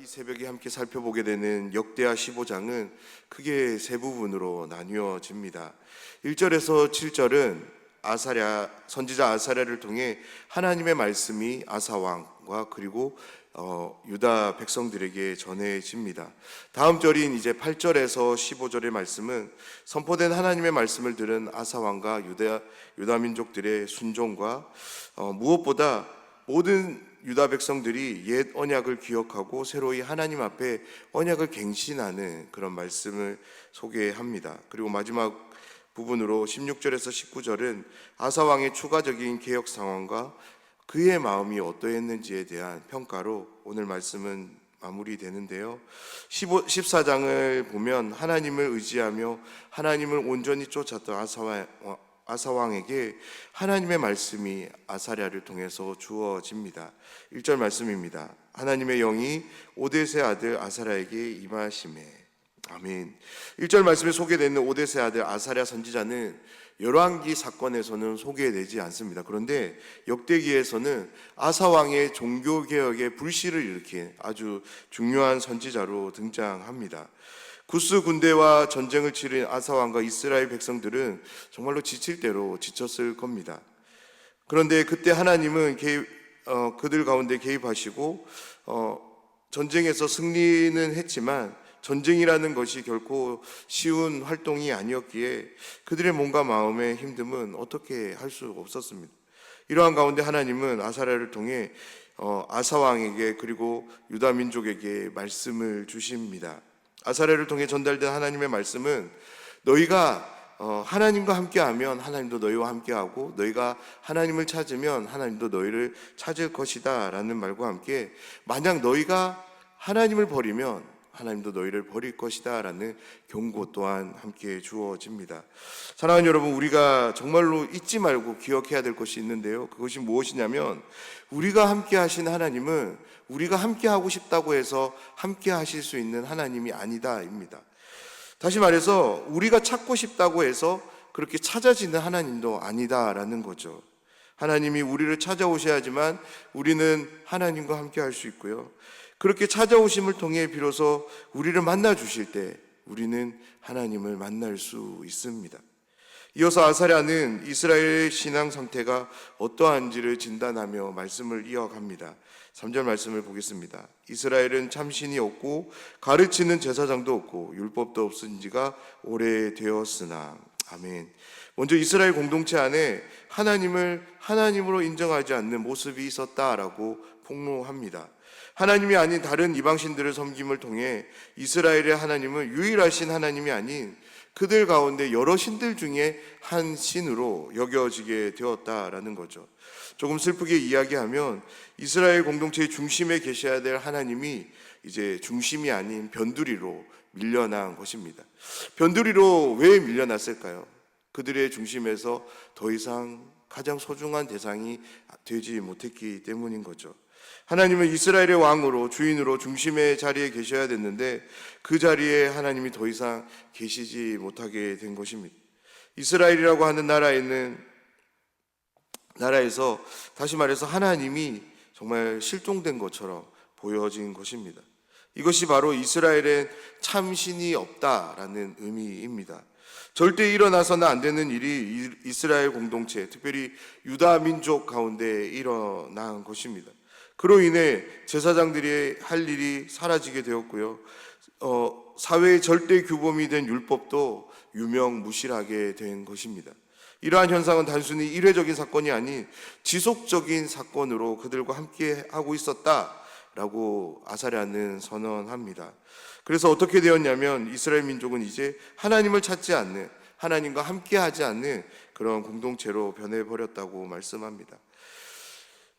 이 새벽에 함께 살펴보게 되는 역대하 15장은 크게 세 부분으로 나뉘어집니다. 1절에서 7절은 선지자 아사랴를 통해 하나님의 말씀이 아사 왕과 그리고 유다 백성들에게 전해집니다. 다음 절인 이제 8절에서 15절의 말씀은 선포된 하나님의 말씀을 들은 아사 왕과 유다 민족들의 순종과 무엇보다 모든 유다 백성들이 옛 언약을 기억하고 새로이 하나님 앞에 언약을 갱신하는 그런 말씀을 소개합니다. 그리고 마지막 부분으로 16절에서 19절은 아사 왕의 추가적인 개혁 상황과 그의 마음이 어떠했는지에 대한 평가로 오늘 말씀은 마무리되는데요. 14장을 보면 하나님을 의지하며 하나님을 온전히 쫓았던 아사 왕에게 하나님의 말씀이 아사랴를 통해서 주어집니다. 1절 말씀입니다. 하나님의 영이 오뎃의 아들 아사랴에게 임하시매. 아멘. 1절 말씀에 소개되는 오뎃의 아들 아사랴 선지자는 열왕기 사건에서는 소개되지 않습니다. 그런데 역대기에서는 아사 왕의 종교개혁의 불씨를 일으킨 아주 중요한 선지자로 등장합니다. 구스 군대와 전쟁을 치른 아사 왕과 이스라엘 백성들은 정말로 지칠 대로 지쳤을 겁니다. 그런데 그때 하나님은 그들 가운데 개입하시고 전쟁에서 승리는 했지만 전쟁이라는 것이 결코 쉬운 활동이 아니었기에 그들의 몸과 마음의 힘듦은 어떻게 할 수 없었습니다. 이러한 가운데 하나님은 아사랴를 통해 아사 왕에게 그리고 유다 민족에게 말씀을 주십니다. 아사랴를 통해 전달된 하나님의 말씀은 너희가 하나님과 함께하면 하나님도 너희와 함께하고 너희가 하나님을 찾으면 하나님도 너희를 찾을 것이다 라는 말과 함께 만약 너희가 하나님을 버리면 하나님도 너희를 버릴 것이다 라는 경고 또한 함께 주어집니다. 사랑하는 여러분, 우리가 정말로 잊지 말고 기억해야 될 것이 있는데요, 그것이 무엇이냐면 우리가 함께 하신 하나님은 우리가 함께 하고 싶다고 해서 함께 하실 수 있는 하나님이 아니다 입니다. 다시 말해서 우리가 찾고 싶다고 해서 그렇게 찾아지는 하나님도 아니다라는 거죠. 하나님이 우리를 찾아오셔야지만 우리는 하나님과 함께 할 수 있고요, 그렇게 찾아오심을 통해 비로소 우리를 만나 주실 때 우리는 하나님을 만날 수 있습니다. 이어서 아사랴는 이스라엘의 신앙 상태가 어떠한지를 진단하며 말씀을 이어갑니다. 3절 말씀을 보겠습니다. 이스라엘은 참신이 없고 가르치는 제사장도 없고 율법도 없은 지가 오래되었으나. 아멘. 먼저 이스라엘 공동체 안에 하나님을 하나님으로 인정하지 않는 모습이 있었다라고 폭로합니다. 하나님이 아닌 다른 이방신들을 섬김을 통해 이스라엘의 하나님은 유일하신 하나님이 아닌 그들 가운데 여러 신들 중에 한 신으로 여겨지게 되었다라는 거죠. 조금 슬프게 이야기하면 이스라엘 공동체의 중심에 계셔야 될 하나님이 이제 중심이 아닌 변두리로 밀려난 것입니다. 변두리로 왜 밀려났을까요? 그들의 중심에서 더 이상 가장 소중한 대상이 되지 못했기 때문인 거죠. 하나님은 이스라엘의 왕으로 주인으로 중심의 자리에 계셔야 됐는데 그 자리에 하나님이 더 이상 계시지 못하게 된 것입니다. 이스라엘이라고 하는 나라에서 다시 말해서 하나님이 정말 실종된 것처럼 보여진 것입니다. 이것이 바로 이스라엘엔 참신이 없다라는 의미입니다. 절대 일어나서는 안 되는 일이 이스라엘 공동체, 특별히 유다 민족 가운데 일어난 것입니다. 그로 인해 제사장들이 할 일이 사라지게 되었고요, 사회의 절대 규범이 된 율법도 유명무실하게 된 것입니다. 이러한 현상은 단순히 일회적인 사건이 아닌 지속적인 사건으로 그들과 함께 하고 있었다라고 아사랴는 선언합니다. 그래서 어떻게 되었냐면 이스라엘 민족은 이제 하나님을 찾지 않는, 하나님과 함께 하지 않는 그런 공동체로 변해버렸다고 말씀합니다.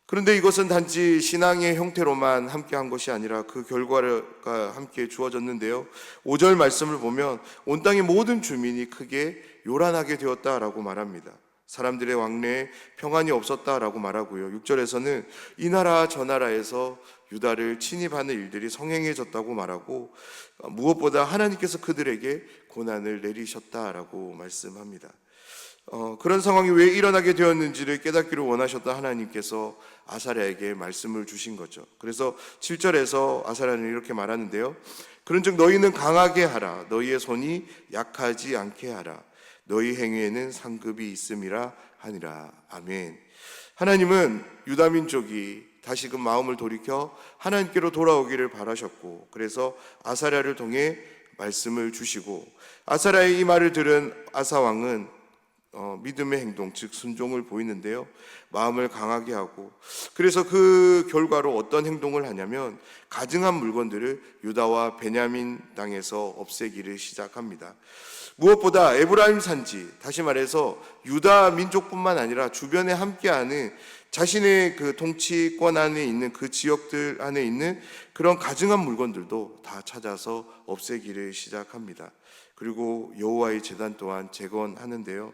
그런데 이것은 단지 신앙의 형태로만 함께한 것이 아니라 그 결과가 함께 주어졌는데요, 5절 말씀을 보면 온 땅의 모든 주민이 크게 요란하게 되었다라고 말합니다. 사람들의 왕래에 평안이 없었다라고 말하고요, 6절에서는 이 나라 저 나라에서 유다를 침입하는 일들이 성행해졌다고 말하고 무엇보다 하나님께서 그들에게 고난을 내리셨다라고 말씀합니다. 그런 상황이 왜 일어나게 되었는지를 깨닫기를 원하셨던 하나님께서 아사랴에게 말씀을 주신 거죠. 그래서 7절에서 아사랴는 이렇게 말하는데요. 그런즉 너희는 강하게 하라. 너희의 손이 약하지 않게 하라. 너희 행위에는 상급이 있음이라 하니라. 아멘. 하나님은 유다 민족이 다시금 마음을 돌이켜 하나님께로 돌아오기를 바라셨고, 그래서 아사랴를 통해 말씀을 주시고, 아사랴의 이 말을 들은 아사 왕은 믿음의 행동, 즉 순종을 보이는데요. 마음을 강하게 하고, 그래서 그 결과로 어떤 행동을 하냐면 가증한 물건들을 유다와 베냐민 땅에서 없애기를 시작합니다. 무엇보다 에브라임 산지, 다시 말해서 유다 민족뿐만 아니라 주변에 함께하는 자신의 그 통치권 안에 있는 그 지역들 안에 있는 그런 가증한 물건들도 다 찾아서 없애기를 시작합니다. 그리고 여호와의 제단 또한 재건하는데요.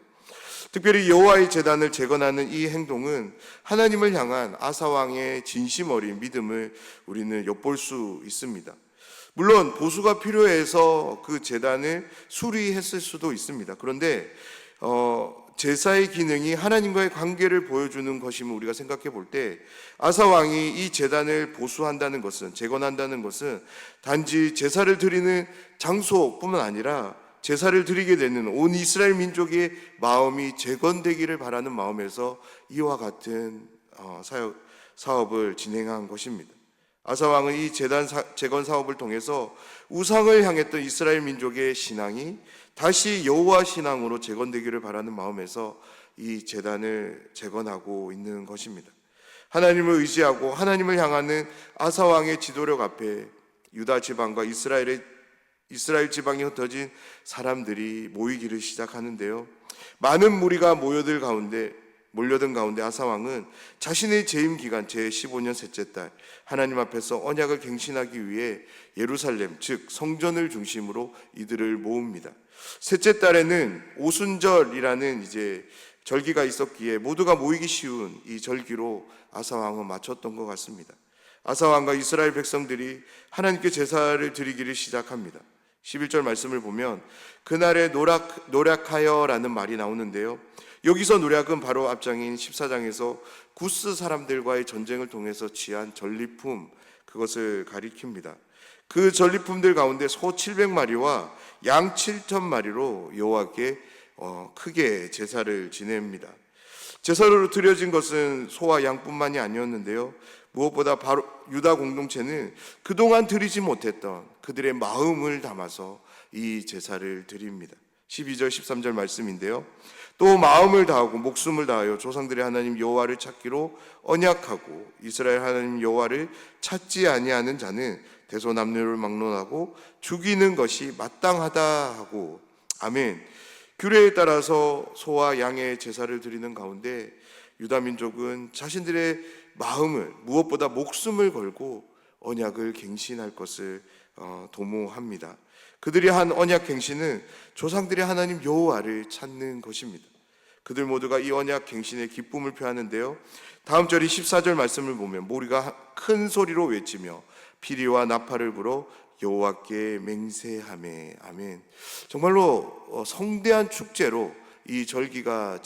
특별히 여호와의 제단을 재건하는 이 행동은 하나님을 향한 아사 왕의 진심 어린 믿음을 우리는 엿볼 수 있습니다. 물론 보수가 필요해서 그 제단을 수리했을 수도 있습니다. 그런데 제사의 기능이 하나님과의 관계를 보여주는 것임을 우리가 생각해 볼 때, 아사 왕이 이 제단을 보수한다는 것은, 재건한다는 것은 단지 제사를 드리는 장소뿐만 아니라 제사를 드리게 되는 온 이스라엘 민족의 마음이 재건되기를 바라는 마음에서 이와 같은 사업을 진행한 것입니다. 아사 왕은 이 제단 재건 사업을 통해서 우상을 향했던 이스라엘 민족의 신앙이 다시 여호와 신앙으로 재건되기를 바라는 마음에서 이 제단을 재건하고 있는 것입니다. 하나님을 의지하고 하나님을 향하는 아사 왕의 지도력 앞에 유다 지방과 이스라엘 지방에 흩어진 사람들이 모이기를 시작하는데요. 많은 무리가 몰려든 가운데 아사 왕은 자신의 재임 기간 제15년 셋째 달 하나님 앞에서 언약을 갱신하기 위해 예루살렘, 즉 성전을 중심으로 이들을 모읍니다. 셋째 달에는 오순절이라는 절기가 있었기에 모두가 모이기 쉬운 이 절기로 아사 왕은 마쳤던 것 같습니다. 아사 왕과 이스라엘 백성들이 하나님께 제사를 드리기를 시작합니다. 11절 말씀을 보면 그날에 노략하여라는 말이 나오는데요. 여기서 노략은 바로 앞장인 14장에서 구스 사람들과의 전쟁을 통해서 취한 전리품, 그것을 가리킵니다. 그 전리품들 가운데 소 700마리와 양 7,000마리로 여호와께 크게 제사를 지냅니다. 제사로 드려진 것은 소와 양뿐만이 아니었는데요. 무엇보다 바로 유다 공동체는 그동안 드리지 못했던 그들의 마음을 담아서 이 제사를 드립니다. 12절 13절 말씀인데요. 또 마음을 다하고 목숨을 다하여 조상들의 하나님 여호와를 찾기로 언약하고 이스라엘 하나님 여호와를 찾지 아니하는 자는 대소남녀를 막론하고 죽이는 것이 마땅하다 하고. 아멘. 규례에 따라서 소와 양의 제사를 드리는 가운데 유다 민족은 자신들의 마음을, 무엇보다 목숨을 걸고 언약을 갱신할 것을 도모합니다. 그들이 한 언약 갱신은 조상들의 하나님 여호와를 찾는 것입니다. 그들 모두가 이 언약 갱신의 기쁨을 표하는데요. 다음 절인 14절 말씀을 보면 모리가 큰 소리로 외치며 피리와 나팔을 불어 여호와께 맹세하매. 아멘. 정말로 성대한 축제로 이 절기가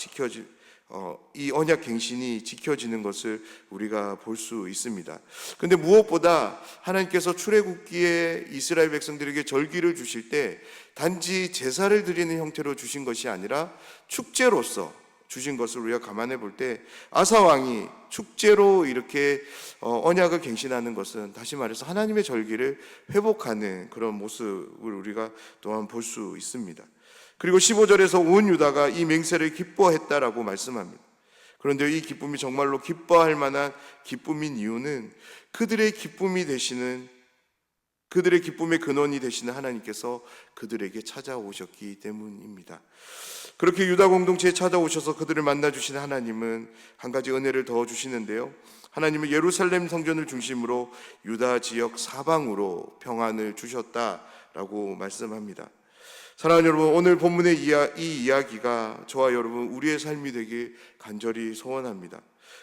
이 언약 갱신이 지켜지는 것을 우리가 볼 수 있습니다. 그런데 무엇보다 하나님께서 출애굽기에 이스라엘 백성들에게 절기를 주실 때 단지 제사를 드리는 형태로 주신 것이 아니라 축제로서 주신 것을 우리가 감안해 볼 때 아사 왕이 축제로 이렇게 언약을 갱신하는 것은 다시 말해서 하나님의 절기를 회복하는 그런 모습을 우리가 또한 볼 수 있습니다. 그리고 15절에서 온 유다가 이 맹세를 기뻐했다라고 말씀합니다. 그런데 이 기쁨이 정말로 기뻐할 만한 기쁨인 이유는 그들의 기쁨의 근원이 되시는 하나님께서 그들에게 찾아오셨기 때문입니다. 그렇게 유다 공동체에 찾아오셔서 그들을 만나주신 하나님은 한 가지 은혜를 더 주시는데요. 하나님은 예루살렘 성전을 중심으로 유다 지역 사방으로 평안을 주셨다라고 말씀합니다. 사랑하는 여러분, 오늘 본문의 이 이야기가 저와 여러분 우리의 삶이 되길 간절히 소원합니다.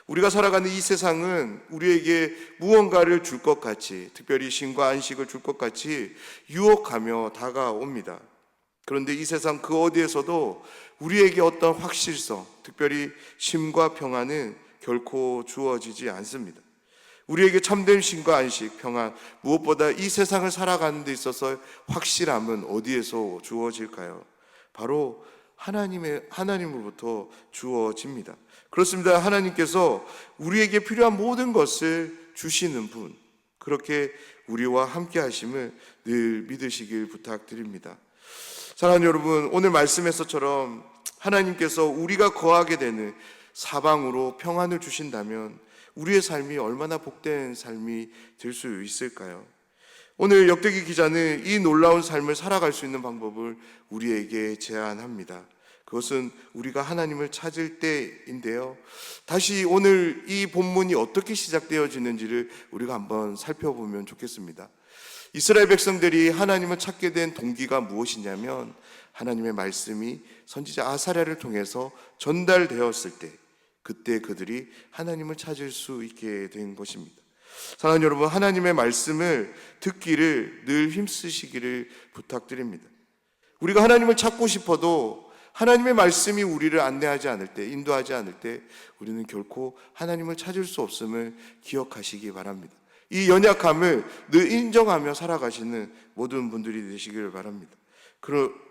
우리가 살아가는 이 세상은 우리에게 무언가를 줄 것 같이, 특별히 쉼과 안식을 줄 것 같이 유혹하며 다가옵니다. 그런데 이 세상 그 어디에서도 우리에게 어떤 확실성, 특별히 쉼과 평안은 결코 주어지지 않습니다. 우리에게 참된 쉼과 안식, 평안, 무엇보다 이 세상을 살아가는 데 있어서 확실함은 어디에서 주어질까요? 바로 하나님으로부터 주어집니다. 그렇습니다. 하나님께서 우리에게 필요한 모든 것을 주시는 분, 그렇게 우리와 함께 하심을 늘 믿으시길 부탁드립니다. 사랑하는 여러분, 오늘 말씀에서처럼 하나님께서 우리가 거하게 되는 사방으로 평안을 주신다면 우리의 삶이 얼마나 복된 삶이 될 수 있을까요? 오늘 역대기 기자는 이 놀라운 삶을 살아갈 수 있는 방법을 우리에게 제안합니다. 그것은 우리가 하나님을 찾을 때인데요. 다시 오늘 이 본문이 어떻게 시작되어지는지를 우리가 한번 살펴보면 좋겠습니다. 이스라엘 백성들이 하나님을 찾게 된 동기가 무엇이냐면 하나님의 말씀이 선지자 아사랴를 통해서 전달되었을 때, 그때 그들이 하나님을 찾을 수 있게 된 것입니다. 사랑하는 여러분, 하나님의 말씀을 듣기를 늘 힘쓰시기를 부탁드립니다. 우리가 하나님을 찾고 싶어도 하나님의 말씀이 우리를 안내하지 않을 때, 인도하지 않을 때 우리는 결코 하나님을 찾을 수 없음을 기억하시기 바랍니다. 이 연약함을 늘 인정하며 살아가시는 모든 분들이 되시기를 바랍니다.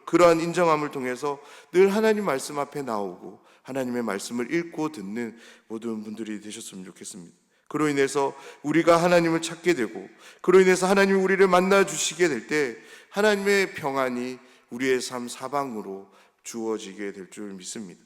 그러한 인정함을 통해서 늘 하나님 말씀 앞에 나오고 하나님의 말씀을 읽고 듣는 모든 분들이 되셨으면 좋겠습니다. 그로 인해서 우리가 하나님을 찾게 되고, 그로 인해서 하나님이 우리를 만나 주시게 될 때 하나님의 평안이 우리의 삶 사방으로 주어지게 될 줄 믿습니다.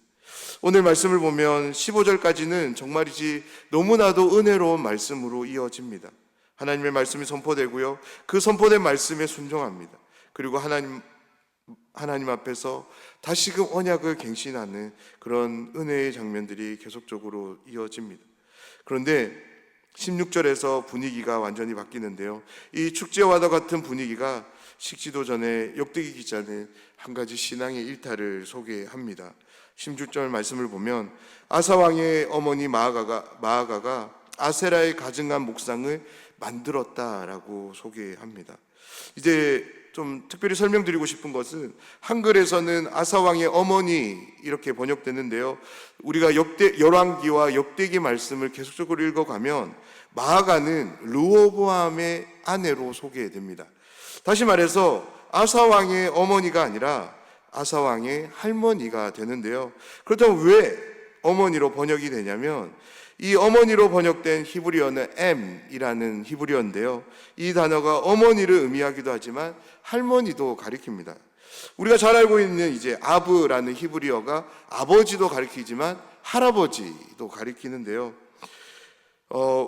오늘 말씀을 보면 15절까지는 정말이지 너무나도 은혜로운 말씀으로 이어집니다. 하나님의 말씀이 선포되고요, 그 선포된 말씀에 순종합니다. 그리고 하나님 앞에서 다시금 언약을 갱신하는 그런 은혜의 장면들이 계속적으로 이어집니다. 그런데 16절에서 분위기가 완전히 바뀌는데요, 이 축제와도 같은 분위기가 식지도 전에 역대기 기자는 한 가지 신앙의 일탈을 소개합니다. 16절 말씀을 보면 아사 왕의 어머니 마아가가 아세라의 가증한 목상을 만들었다라고 소개합니다. 이제 좀 특별히 설명드리고 싶은 것은 한글에서는 아사 왕의 어머니 이렇게 번역되는데요, 우리가 열왕기와 역대기 말씀을 계속적으로 읽어가면 마아가는 르호보암의 아내로 소개됩니다. 다시 말해서 아사 왕의 어머니가 아니라 아사 왕의 할머니가 되는데요, 그렇다면 왜 어머니로 번역이 되냐면 이 어머니로 번역된 히브리어는 M이라는 히브리어인데요, 이 단어가 어머니를 의미하기도 하지만 할머니도 가리킵니다. 우리가 잘 알고 있는 이제 아브라는 히브리어가 아버지도 가리키지만 할아버지도 가리키는데요,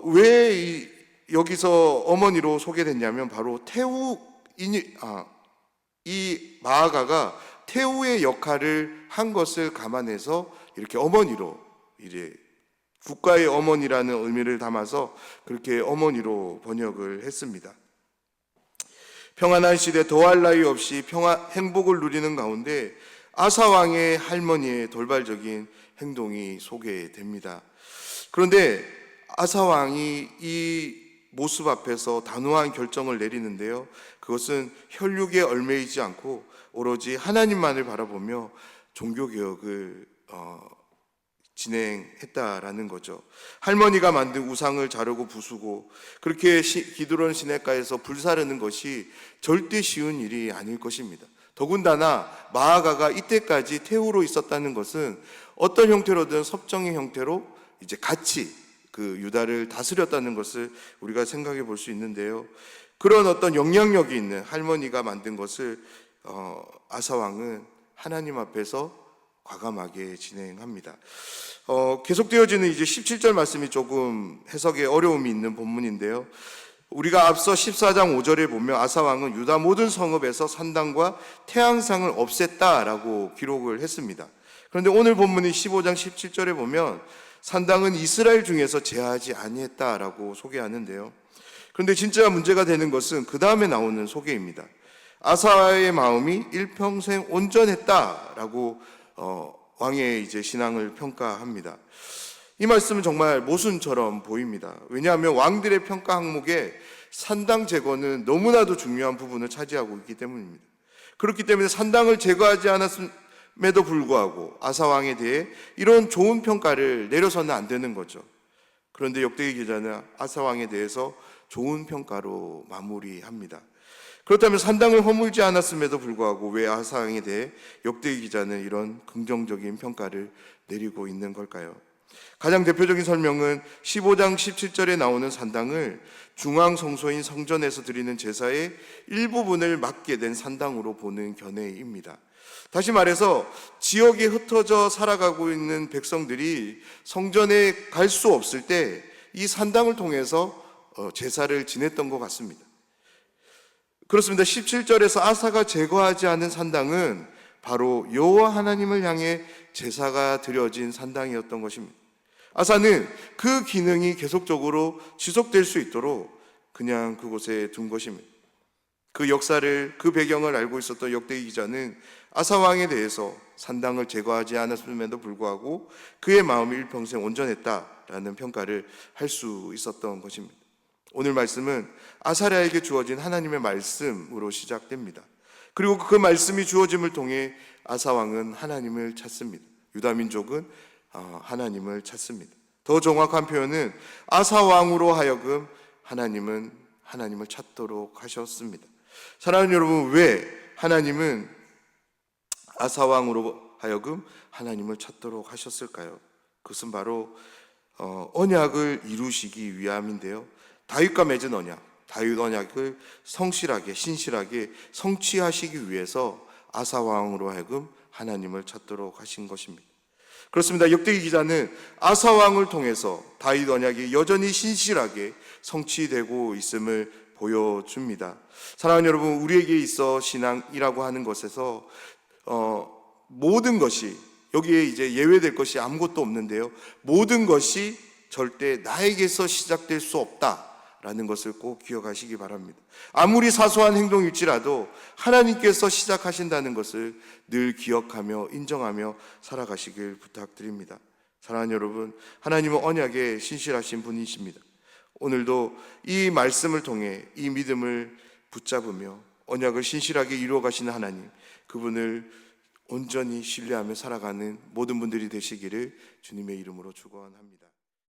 왜 여기서 어머니로 소개됐냐면 바로 이 마아가가 태우의 역할을 한 것을 감안해서 이렇게 어머니로, 이제 국가의 어머니라는 의미를 담아서 그렇게 어머니로 번역을 했습니다. 평안한 시대 더할 나위 없이 행복을 누리는 가운데 아사 왕의 할머니의 돌발적인 행동이 소개됩니다. 그런데 아사 왕이 이 모습 앞에서 단호한 결정을 내리는데요, 그것은 혈육에 얽매이지 않고 오로지 하나님만을 바라보며 종교개혁을 진행했다라는 거죠. 할머니가 만든 우상을 자르고 부수고 그렇게 기드론 시내가에서 불사르는 것이 절대 쉬운 일이 아닐 것입니다. 더군다나 마아가가 이때까지 태우로 있었다는 것은 어떤 형태로든 섭정의 형태로 이제 같이 그 유다를 다스렸다는 것을 우리가 생각해 볼 수 있는데요, 그런 어떤 영향력이 있는 할머니가 만든 것을 아사 왕은 하나님 앞에서 과감하게 진행합니다. 계속되어지는 이제 17절 말씀이 조금 해석에 어려움이 있는 본문인데요, 우리가 앞서 14장 5절에 보면 아사 왕은 유다 모든 성읍에서 산당과 태양상을 없앴다라고 기록을 했습니다. 그런데 오늘 본문인 15장 17절에 보면 산당은 이스라엘 중에서 제하지 아니했다라고 소개하는데요, 그런데 진짜 문제가 되는 것은 그 다음에 나오는 소개입니다. 아사의 마음이 일평생 온전했다라고 왕의 이제 신앙을 평가합니다. 이 말씀은 정말 모순처럼 보입니다. 왜냐하면 왕들의 평가 항목에 산당 제거는 너무나도 중요한 부분을 차지하고 있기 때문입니다. 그렇기 때문에 산당을 제거하지 않았음에도 불구하고 아사 왕에 대해 이런 좋은 평가를 내려서는 안 되는 거죠. 그런데 역대기 기자는 아사 왕에 대해서 좋은 평가로 마무리합니다. 그렇다면 산당을 허물지 않았음에도 불구하고 왜 아사 왕에 대해 역대기 기자는 이런 긍정적인 평가를 내리고 있는 걸까요? 가장 대표적인 설명은 15장 17절에 나오는 산당을 중앙 성소인 성전에서 드리는 제사의 일부분을 맡게 된 산당으로 보는 견해입니다. 다시 말해서 지역에 흩어져 살아가고 있는 백성들이 성전에 갈 수 없을 때 이 산당을 통해서 제사를 지냈던 것 같습니다. 그렇습니다. 17절에서 아사가 제거하지 않은 산당은 바로 여호와 하나님을 향해 제사가 드려진 산당이었던 것입니다. 아사는 그 기능이 계속적으로 지속될 수 있도록 그냥 그곳에 둔 것입니다. 그 역사를, 그 배경을 알고 있었던 역대기 기자는 아사 왕에 대해서 산당을 제거하지 않았음에도 불구하고 그의 마음이 일평생 온전했다라는 평가를 할 수 있었던 것입니다. 오늘 말씀은 아사랴에게 주어진 하나님의 말씀으로 시작됩니다. 그리고 그 말씀이 주어짐을 통해 아사 왕은 하나님을 찾습니다. 유다 민족은 하나님을 찾습니다. 더 정확한 표현은 아사 왕으로 하여금 하나님을 찾도록 하셨습니다. 사랑하는 여러분, 왜 하나님은 아사 왕으로 하여금 하나님을 찾도록 하셨을까요? 그것은 바로 언약을 이루시기 위함인데요. 다윗과 맺은 언약, 다윗 언약을 성실하게, 신실하게 성취하시기 위해서 아사 왕으로 하여금 하나님을 찾도록 하신 것입니다. 그렇습니다. 역대기 기자는 아사 왕을 통해서 다윗 언약이 여전히 신실하게 성취되고 있음을 보여줍니다. 사랑하는 여러분, 우리에게 있어 신앙이라고 하는 것에서 모든 것이, 여기에 이제 예외될 것이 아무것도 없는데요, 모든 것이 절대 나에게서 시작될 수 없다라는 것을 꼭 기억하시기 바랍니다. 아무리 사소한 행동일지라도 하나님께서 시작하신다는 것을 늘 기억하며 인정하며 살아가시길 부탁드립니다. 사랑하는 여러분, 하나님은 언약에 신실하신 분이십니다. 오늘도 이 말씀을 통해 이 믿음을 붙잡으며 언약을 신실하게 이루어 가시는 하나님, 그분을 온전히 신뢰하며 살아가는 모든 분들이 되시기를 주님의 이름으로 축원합니다.